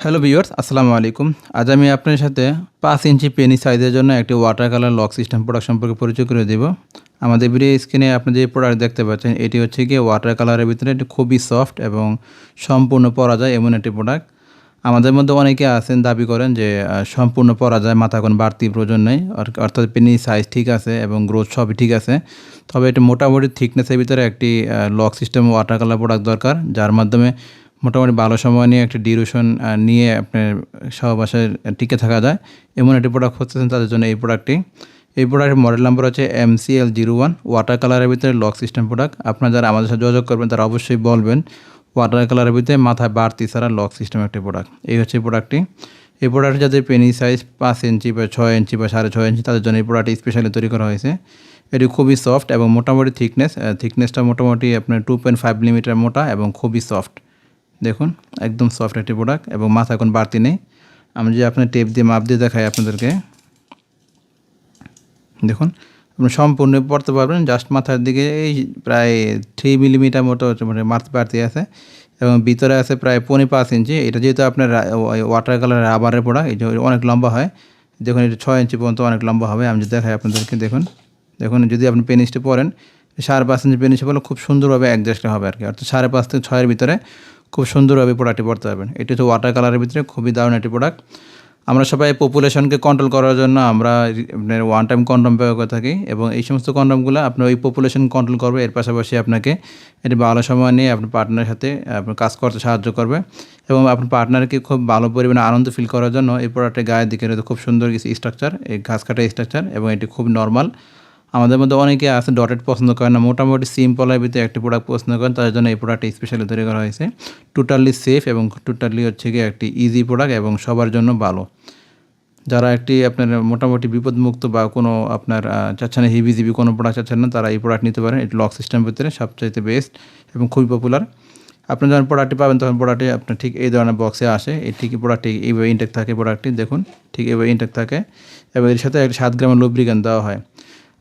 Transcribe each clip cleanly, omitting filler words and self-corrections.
Hello viewers, আসসালামু আলাইকুম। আজ আমি আপনার সাথে 5 ইঞ্চি পেনি সাইজের জন্য একটি water colour lock system product সম্পর্কে পরিচয় করে দেব। আমাদের ভিডিও স্ক্রিনে আপনি যে প্রোডাক্ট দেখতে পাচ্ছেন, এটি হচ্ছে গিয়ে ওয়াটার কালারের ভিতরে এটি খুবই সফট এবং সম্পূর্ণ পরা যায় এমন একটি প্রোডাক্ট। আমাদের মধ্যে অনেকে আছেন দাবি করেন যে সম্পূর্ণ পরা যায়, মাথা কোনো বাড়তি প্রয়োজন নেই, অর্থাৎ পেনি সাইজ ঠিক আছে এবং গ্রোথ সবই ঠিক আছে। তবে এটি মোটামুটি থিকনেসের ভিতরে একটি lock system water colour product দরকার, যার মাধ্যমে মোটামুটি ভালো সময় নিয়ে একটা ডিউরেশন নিয়ে আপনার সহবাসে টিকে থাকা যায় এমন একটি প্রোডাক্ট খুঁজতেছেন তাদের জন্য এই প্রোডাক্টটি। এই প্রোডাক্টের মডেল নাম্বার হচ্ছে MCL01 ওয়াটার কালারের ভিতরে লক সিস্টেম প্রোডাক্ট। আপনারা যারা আমাদের সাথে যোগাযোগ করবেন তারা অবশ্যই বলবেন ওয়াটার কালারের ভিতরে মাথায় বাড়তি ছাড়া লক সিস্টেম একটি প্রোডাক্ট। এই হচ্ছে প্রোডাক্টটি। এই প্রোডাক্ট যাদের পেনি সাইজ 5 ইঞ্চি বা 6 ইঞ্চি বা 6.5 ইঞ্চি তাদের জন্য এই প্রোডাক্টটি স্পেশালি তৈরি করা হয়েছে। এটি খুবই সফট এবং মোটামুটি থিকনেসটা মোটামুটি আপনার 2.5 মিলিমিটার মোটা এবং খুবই সফট। দেখুন একদম সফট একটি প্রোডাক্ট এবং মাথা এখন বাড়তি নেই। আমি যে আপনার টেপ দিয়ে মাপ দিয়ে দেখাই আপনাদেরকে, দেখুন আপনি সম্পূর্ণ পড়তে পারবেন। জাস্ট মাথার দিকে এই প্রায় 3 মিলিমিটার মতো মানে মাথা বাড়তি আছে এবং ভিতরে আছে প্রায় 5.5 ইঞ্চি। এটা যেহেতু আপনার ওয়াটার কালার রাবারের প্রোডাক্ট, এটা অনেক লম্বা হয়। দেখুন এটা 6 ইঞ্চি পর্যন্ত অনেক লম্বা হবে। আমি যদি দেখাই আপনাদেরকে, দেখুন দেখুন যদি আপনি পেনিসটি পরেন 5.5 ইঞ্চি পেনিসে পড়লে খুব সুন্দরভাবে অ্যাডজাস্ট হবে আর কি, অর্থাৎ 5.5 থেকে 6 এর ভিতরে খুব সুন্দরভাবে প্রোডাক্টটি পড়তে পারবেন। এটি হচ্ছে ওয়াটার কালারের ভিতরে খুবই দারুণ একটি প্রোডাক্ট। আমরা সবাই পপুলেশনকে কন্ট্রোল করার জন্য আমরা আপনার ওয়ান টাইম কন্ডম ব্যবহার করে থাকি এবং এই সমস্ত কন্ডমগুলো আপনার ওই পপুলেশন কন্ট্রোল করবে। এর পাশাপাশি আপনাকে এটি ভালো সময় নিয়ে আপনার পার্টনারের সাথে আপনার কাজ করতে সাহায্য করবে এবং আপনার পার্টনারকে খুব ভালো পরিমাণে আনন্দ ফিল করার জন্য এই প্রোডাক্টের গায়ের দিকে রয়েছে খুব সুন্দর কিছু স্ট্রাকচার, এই ঘাস কাটা স্ট্রাকচার, এবং এটি খুব নর্মাল। আমাদের মধ্যে অনেকে আছে ডটেড পছন্দ করেন না, মোটামুটি সিম্পলের ভিতরে একটি প্রোডাক্ট পছন্দ করেন, তাদের জন্য এই প্রোডাক্টটি স্পেশালি তৈরি করা হয়েছে। টোটালি সেফ এবং টোটালি হচ্ছে গিয়ে একটি ইজি প্রোডাক্ট এবং সবার জন্য ভালো। যারা একটি আপনার মোটামুটি বিপদমুক্ত বা কোনো আপনার চাচ্ছেন না, হিবিজিবি কোনো প্রোডাক্ট চাচ্ছেন না, তারা এই প্রোডাক্ট নিতে পারেন। এটি লক সিস্টেমের ভিতরে সবচাইতে বেস্ট এবং খুবই পপুলার। আপনি যখন প্রোডাক্টটি পাবেন তখন প্রোডাক্টটি আপনার ঠিক এই ধরনের বক্সে আসে। এই ঠিকই প্রোডাক্টটি এইভাবে ইনটেক থাকে, প্রোডাক্টটি দেখুন ঠিক এইভাবে ইনটেক থাকে এবং এর সাথে একটা 7 গ্রামের লুব্রিকেন্ট দেওয়া হয়।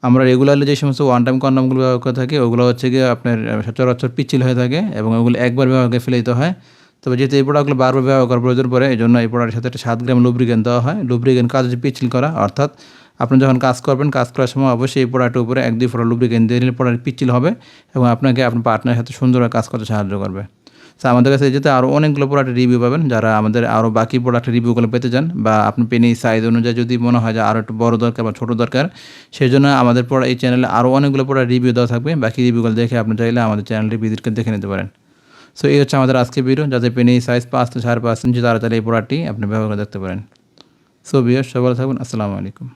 আমরা রেগুলারলি যে সমস্ত ওয়ান টাইম কন্ডমগুলো ব্যবহার করে থাকি ওগুলো হচ্ছে গিয়ে আপনার সচরাচর পিচ্ছিল হয়ে থাকে এবং ওগুলো একবার ব্যবহার করে ফেলে দিতে হয়। তবে যেহেতু এই প্রোডাক্টগুলো বারবার ব্যবহার করার প্রয়োজন পড়ে, এই জন্য এই প্রোডাক্টের সাথে একটা 7 গ্রাম লুব্রিকেন্ট দেওয়া হয়। লুব্রিকেন্ট কাজ হচ্ছে পিচ্ছিল করা, অর্থাৎ আপনি যখন কাজ করবেন, কাজ করার সময় অবশ্যই এই প্রোডাক্টের উপরে 1-2 ফোঁটা লুব্রিকেন্ট দিয়ে নিলে প্রোডাক্ট পিচ্ছিল হবে এবং আপনাকে আপনার পার্টনারের সাথে সুন্দরভাবে কাজ করতে সাহায্য করবে। তো আমাদের কাছে যেতে আরও অনেকগুলো প্রোডাক্টের রিভিউ পাবেন। যারা আমাদের আরও বাকি প্রোডাক্টের রিভিউগুলো পেতে চান বা আপনি পেনি সাইজ অনুযায়ী যদি মনে হয় যে আরও একটু বড় দরকার বা ছোটো দরকার, সেই জন্য আমাদের এই চ্যানেলে আরও অনেকগুলো প্রোডাক্ট রিভিউ দেওয়া থাকবে। বাকি রিভিউগুলো দেখে আপনি চাইলে আমাদের চ্যানেলটি ভিজিট করে দেখে নিতে পারেন। সো এই হচ্ছে আমাদের আজকে ভিডিও। যাদের পেনি সাইজ 5 থেকে 5.5 ইঞ্চি তারা তাহলে এই প্রোডাক্টটি আপনি ব্যবহার করে দেখতে পারেন। সো ভিউয়ার্স, সবাই ভালো থাকবেন। আসসালামু আলাইকুম।